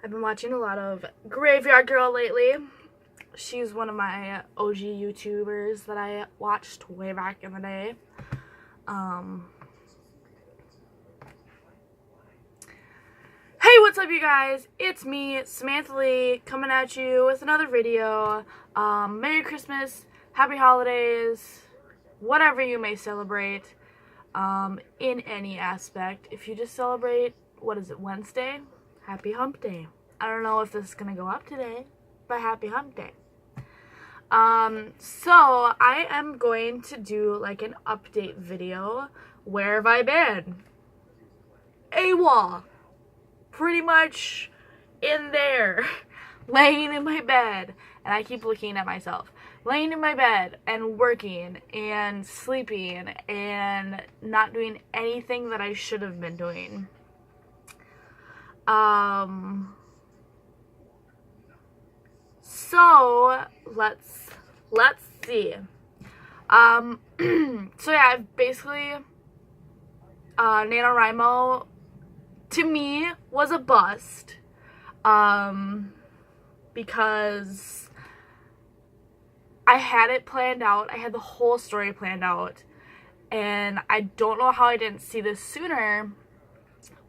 I've been watching a lot of Graveyard Girl lately. She's one of my OG YouTubers that I watched way back in the day. Hey, what's up, you guys? It's me, Samantha Lee, coming at you with another video. Merry Christmas, Happy Holidays, whatever you may celebrate, in any aspect. If you just celebrate, what is it, Wednesday? Happy Hump Day. I don't know if this is gonna go up today, but happy Hump Day. So I am going to do like an update video. Where have I been? AWOL. Pretty much in there, laying in my bed, and I keep looking at myself, laying in my bed and working and sleeping and not doing anything that I should have been doing. So let's see. So yeah, basically, NaNoWriMo to me was a bust, because I had it planned out. I had the whole story planned out, and I don't know how I didn't see this sooner,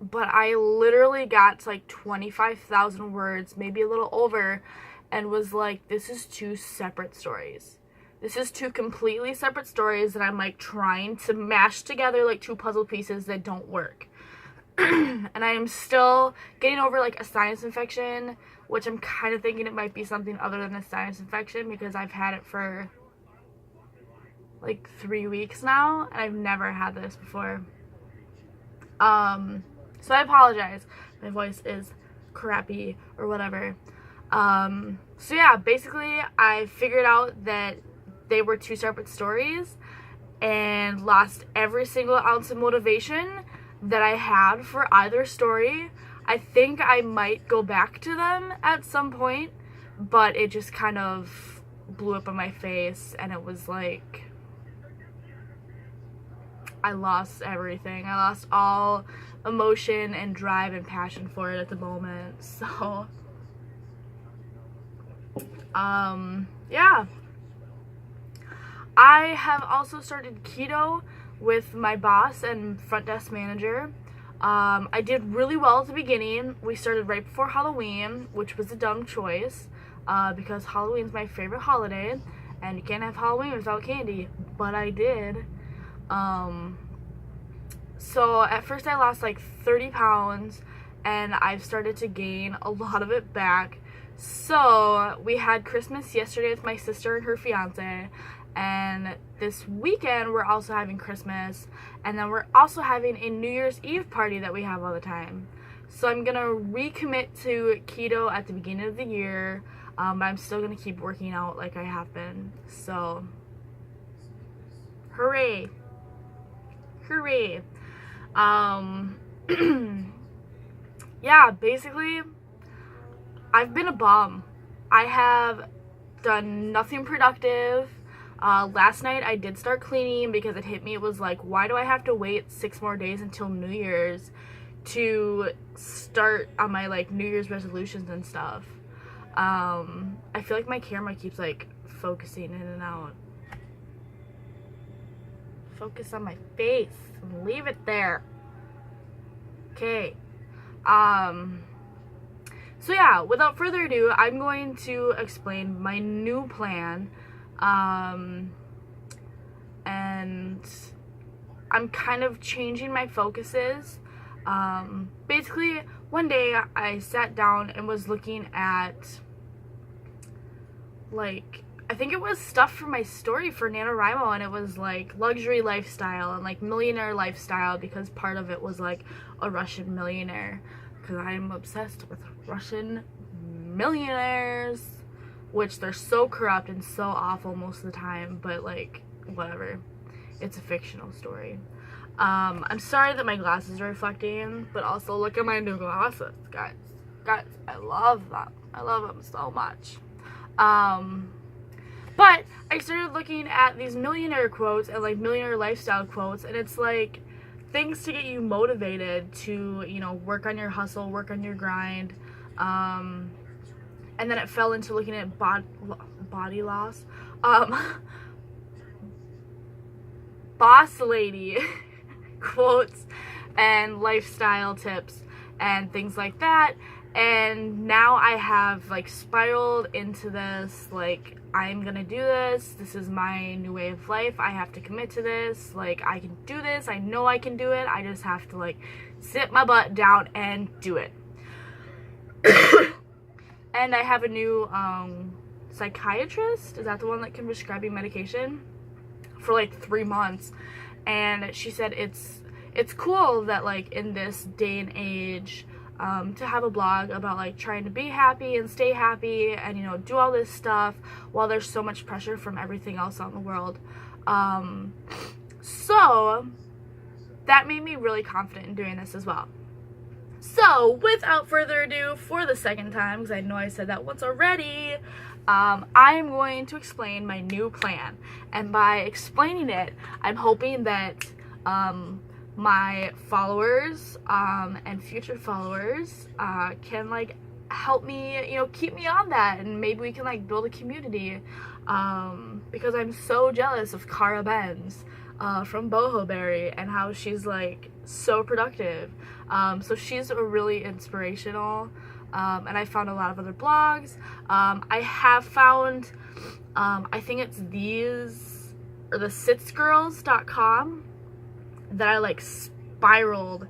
but I literally got to like 25,000 words, maybe a little over, and was like, this is two separate stories. This is two completely separate stories that I'm like trying to mash together like two puzzle pieces that don't work. And I am still getting over like a sinus infection, which I'm kind of thinking it might be something other than a sinus infection, because I've had it for like 3 weeks now, and I've never had this before. So I apologize. My voice is crappy or whatever. So yeah, basically I figured out that they were two separate stories and lost every single ounce of motivation that I had for either story. I think I might go back to them at some point, but it just kind of blew up in my face, and it was like I lost everything. I lost all emotion and drive and passion for it at the moment. So yeah. I have also started keto with my boss and front desk manager. I did really well at the beginning. We started right before Halloween, which was a dumb choice, because Halloween's my favorite holiday, and you can't have Halloween without candy, but I did. So at first I lost like 30 pounds, and I've started to gain a lot of it back. So we had Christmas yesterday with my sister and her fiance, and this weekend we're also having Christmas, and then we're also having a New Year's Eve party that we have all the time. So I'm gonna recommit to keto at the beginning of the year, but I'm still gonna keep working out like I have been. So hooray, hooray. Yeah, basically I've been a bum. I have done nothing productive. Last night I did start cleaning because it hit me. It was like, why do I have to wait 6 more days until New Year's to start on my like New Year's resolutions and stuff? I feel like my camera keeps like focusing in and out. Focus on my face and leave it there. Okay. So yeah, without further ado, I'm going to explain my new plan. And I'm kind of changing my focuses. Basically, one day I sat down and was looking at, like, I think it was stuff for my story for NaNoWriMo, and it was like luxury lifestyle and like millionaire lifestyle, because part of it was like a Russian millionaire, because I'm obsessed with Russian millionaires, which they're so corrupt and so awful most of the time, but like, whatever. It's a fictional story. I'm sorry that my glasses are reflecting, but also look at my new glasses, guys. Guys, I love them. I love them so much. But I started looking at these millionaire quotes and like millionaire lifestyle quotes, and it's like things to get you motivated to, you know, work on your hustle, work on your grind, And then it fell into looking at body loss, boss lady quotes and lifestyle tips and things like that. And now I have like spiraled into this, like, I'm gonna do this, this is my new way of life, I have to commit to this, like, I can do this, I know I can do it, I just have to like sit my butt down and do it. And I have a new psychiatrist, is that the one that can prescribe me medication, for like 3 months. And she said it's cool that like in this day and age, to have a blog about like trying to be happy and stay happy and, you know, do all this stuff while there's so much pressure from everything else out in the world. So that made me really confident in doing this as well. So without further ado, for the second time, because I know I said that once already, I'm going to explain my new plan. And by explaining it, I'm hoping that my followers and future followers can like help me, you know, keep me on that, and maybe we can like build a community, because I'm so jealous of Cara Benz from Boho Berry and how she's like so productive. So she's a really inspirational, and I found a lot of other blogs. I have found I think it's thesitsgirls.com that I like spiraled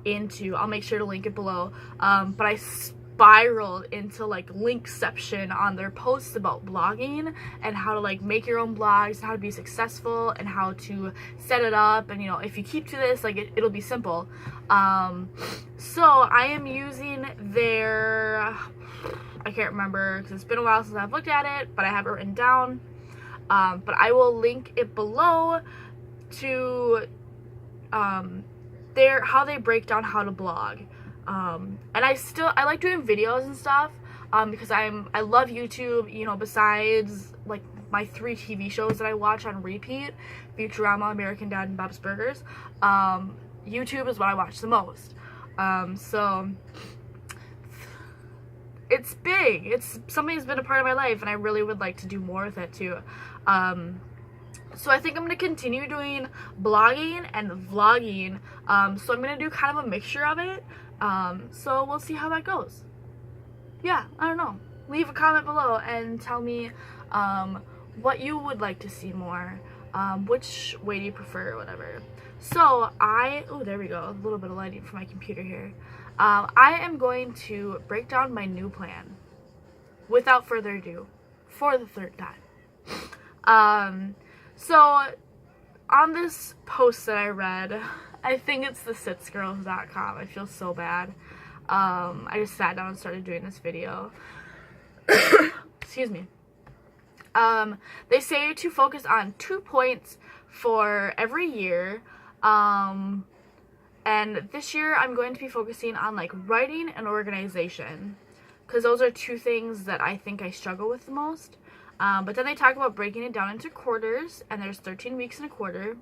into. I'll make sure to link it below. But I spiraled into like link-ception on their posts about blogging and how to like make your own blogs and how to be successful and how to set it up, and, you know, if you keep to this, like it'll be simple. So I am using their, I can't remember because it's been a while since I've looked at it, but I have it written down. But I will link it below to how they break down how to blog. And I like doing videos and stuff, because I love YouTube, you know, besides like my 3 TV shows that I watch on repeat, Futurama, American Dad, and Bob's Burgers. YouTube is what I watch the most. So it's big. It's something that's been a part of my life, and I really would like to do more with it too. So I think I'm going to continue doing blogging and vlogging. So I'm going to do kind of a mixture of it. So we'll see how that goes. Yeah, I don't know. Leave a comment below and tell me what you would like to see more. Which way do you prefer or whatever. So oh, there we go. A little bit of lighting for my computer here. I am going to break down my new plan without further ado for the 3rd time. So on this post that I read, I think it's thesitsgirls.com. I feel so bad. I just sat down and started doing this video. Excuse me. They say to focus on 2 points for every year. And this year I'm going to be focusing on like writing and organization, because those are 2 things that I think I struggle with the most. But then they talk about breaking it down into quarters, and there's 13 weeks in a quarter.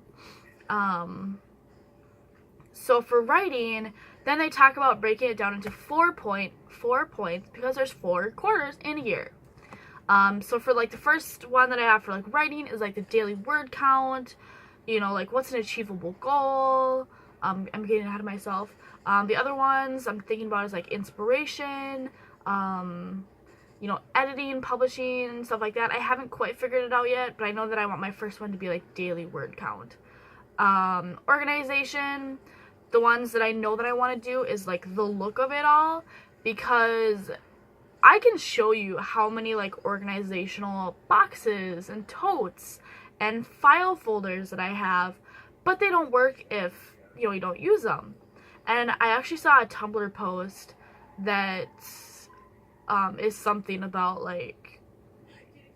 So for writing, then they talk about breaking it down into 4 points, because there's 4 quarters in a year. So for like the first one that I have for like writing is like the daily word count, you know, like what's an achievable goal. I'm getting ahead of myself. The other ones I'm thinking about is like inspiration, you know, editing, publishing, and stuff like that. I haven't quite figured it out yet, but I know that I want my first one to be like daily word count. Organization, the ones that I know that I want to do is like the look of it all, because I can show you how many like organizational boxes and totes and file folders that I have, but they don't work if, you know, you don't use them. And I actually saw a Tumblr post that is something about like,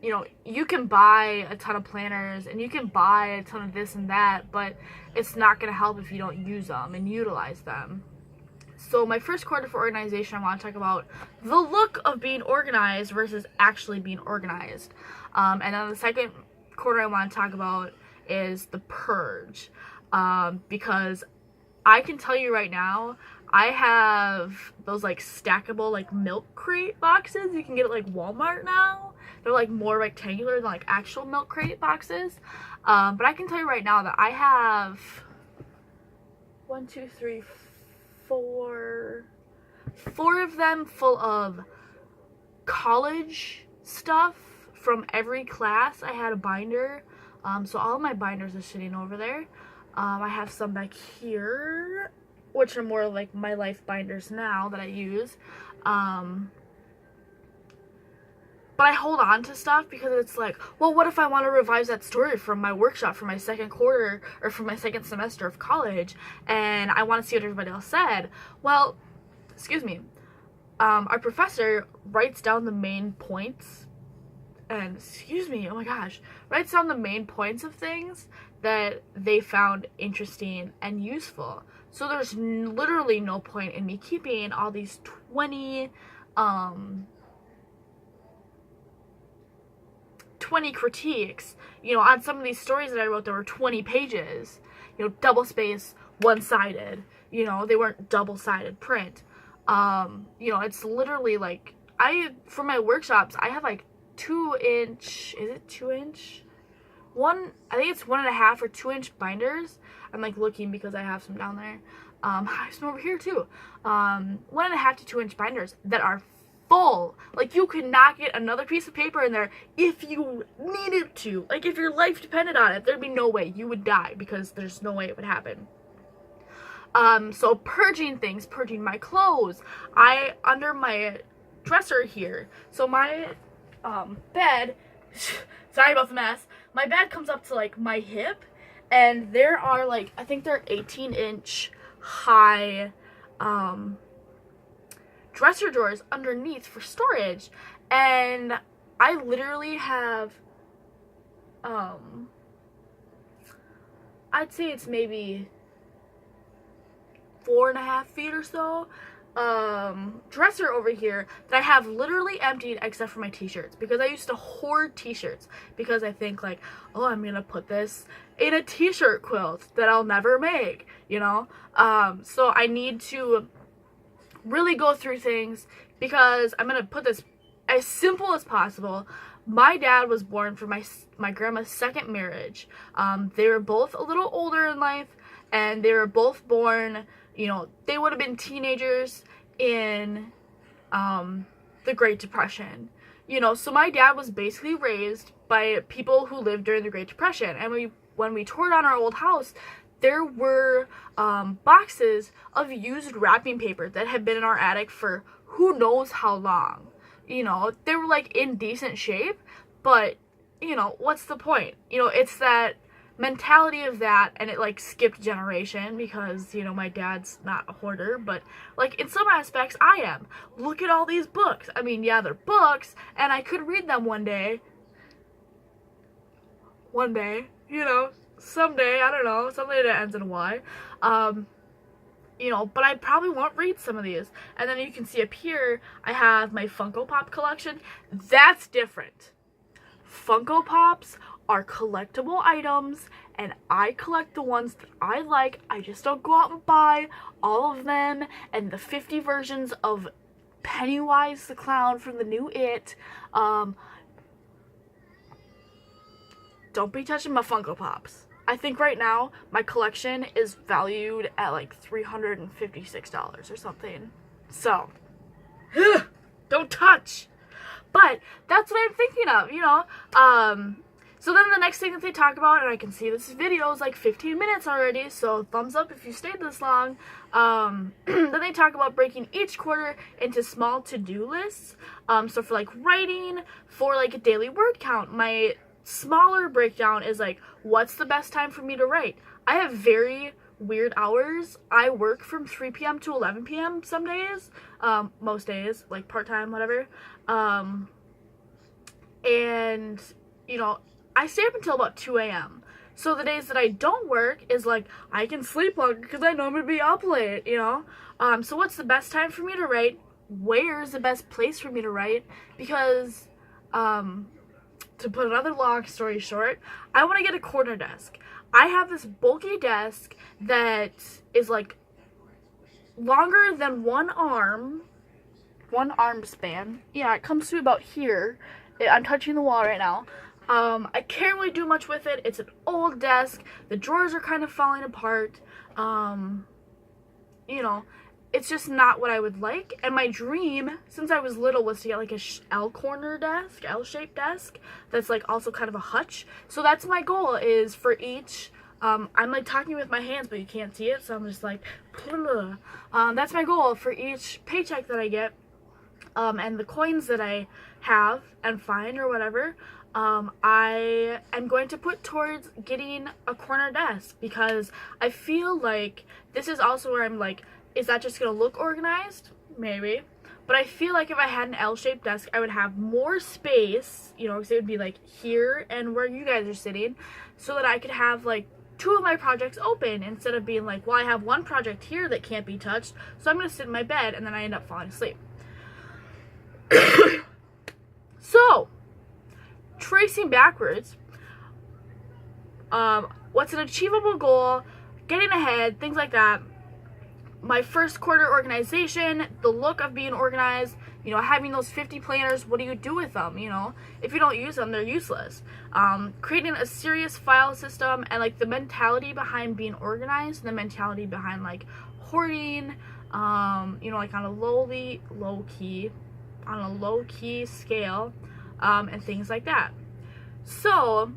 you know, you can buy a ton of planners and you can buy a ton of this and that, but it's not going to help if you don't use them and utilize them. So my first quarter for organization, I want to talk about the look of being organized versus actually being organized. And then the second quarter I want to talk about is the purge. Because I can tell you right now, I have those like stackable like milk crate boxes. You can get at like Walmart now. They're like more rectangular than like actual milk crate boxes. But I can tell you right now that I have 1, 2, 3, 4 of them full of college stuff from every class. I had a binder. So all of my binders are sitting over there. I have some back here, which are more like my life binders now that I use. But I hold on to stuff because it's like, well, what if I want to revise that story from my workshop for my second quarter or for my second semester of college, and I want to see what everybody else said? Well, excuse me, our professor writes down the main points, and excuse me, oh my gosh, writes down the main points of things that they found interesting and useful. So there's literally no point in me keeping all these 20 critiques, you know, on some of these stories that I wrote that were 20 pages, you know, double space, one-sided, you know, they weren't double-sided print. You know, it's literally like, for my workshops, I have like 2-inch, is it 2-inch? I think it's 1.5 or 2-inch binders. I'm like looking because I have some down there. I have some over here too. 1.5 to 2-inch binders that are full. Like, you could not get another piece of paper in there if you needed to. Like, if your life depended on it, there'd be no way. You would die because there's no way it would happen. So purging things, purging my clothes. Under my dresser here, so my bed, sorry about the mess, my bed comes up to like my hip, and there are like, I think they're 18-inch high dresser drawers underneath for storage, and I literally have I'd say it's maybe 4.5 feet or so dresser over here that I have literally emptied except for my t-shirts, because I used to hoard t-shirts because I think like, oh, I'm gonna put this in a t-shirt quilt that I'll never make, you know. So I need to really go through things, because I'm gonna put this as simple as possible. My dad was born from my grandma's second marriage. They were both a little older in life, and they were both born, you know, they would have been teenagers in the Great Depression. You know, so my dad was basically raised by people who lived during the Great Depression. And when we tore down our old house, there were boxes of used wrapping paper that had been in our attic for who knows how long. You know, they were like in decent shape, but, you know, what's the point? You know, it's that mentality of that, and it like skipped generation because, you know, my dad's not a hoarder, but like in some aspects I am. Look at all these books. I mean, yeah, they're books, and I could read them one day, you know, someday, I don't know, someday that ends in a Y. You know, but I probably won't read some of these. And then you can see up here, I have my Funko Pop collection. That's different. Funko Pops are collectible items, and I collect the ones that I like. I just don't go out and buy all of them and the 50 versions of Pennywise the Clown from the new It. Don't be touching my Funko Pops. I think right now my collection is valued at like $356 or something. So, don't touch. But that's what I'm thinking of, you know. So then the next thing that they talk about, and I can see this video is like 15 minutes already, so thumbs up if you stayed this long. Then they talk about breaking each quarter into small to-do lists. So for like writing, for like a daily word count, my smaller breakdown is like, what's the best time for me to write? I have very weird hours. I work from 3 p.m. to 11 p.m. some days, most days, like part-time, whatever. And, you know, I stay up until about 2 a.m. So the days that I don't work is like, I can sleep longer because I know I'm going to be up late, you know? So what's the best time for me to write? Where's the best place for me to write? Because, to put another long story short, I want to get a corner desk. I have this bulky desk that is like longer than one arm span. Yeah, it comes to about here. I'm touching the wall right now. I can't really do much with it. It's an old desk. The drawers are kind of falling apart. You know, it's just not what I would like. And my dream, since I was little, was to get like a L-shaped desk that's like also kind of a hutch. So that's my goal, is for each, I'm like talking with my hands, but you can't see it, so I'm just like, that's my goal for each paycheck that I get, and the coins that I have and find or whatever. I am going to put towards getting a corner desk, because I feel like this is also where I'm like, is that just going to look organized? Maybe. But I feel like if I had an L-shaped desk, I would have more space, you know, because it would be like here and where you guys are sitting, so that I could have like 2 of my projects open, instead of being like, well, I have one project here that can't be touched, so I'm going to sit in my bed, and then I end up falling asleep. So, tracing backwards, what's an achievable goal, getting ahead, things like that. My first quarter organization, the look of being organized, you know, having those 50 planners, what do you do with them, you know? If you don't use them, they're useless. Creating a serious file system, and like the mentality behind being organized, the mentality behind like hoarding, you know, like on a low key scale, and things like that. So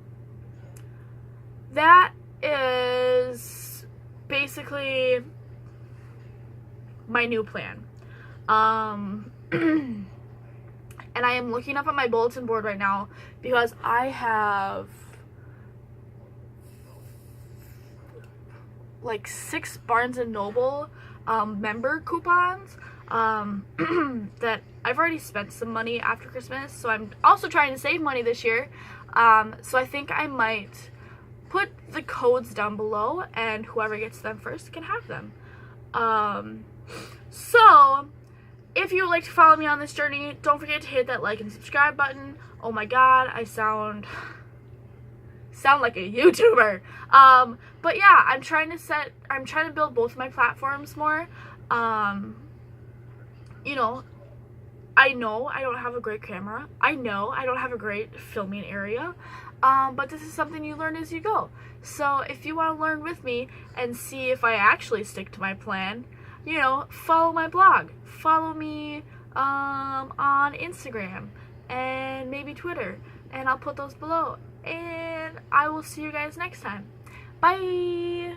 that is basically my new plan. And I am looking up at my bulletin board right now, because I have like 6 Barnes & Noble member coupons that I've already spent some money after Christmas, so I'm also trying to save money this year. So I think I might put the codes down below, and whoever gets them first can have them. So if you would like to follow me on this journey, don't forget to hit that like and subscribe button. Oh my god, I sound like a YouTuber. But yeah, I'm trying to build both my platforms more. You know I don't have a great camera. I know I don't have a great filming area. But this is something you learn as you go. So if you want to learn with me and see if I actually stick to my plan, you know, follow my blog. Follow me on Instagram and maybe Twitter. And I'll put those below. And I will see you guys next time. Bye!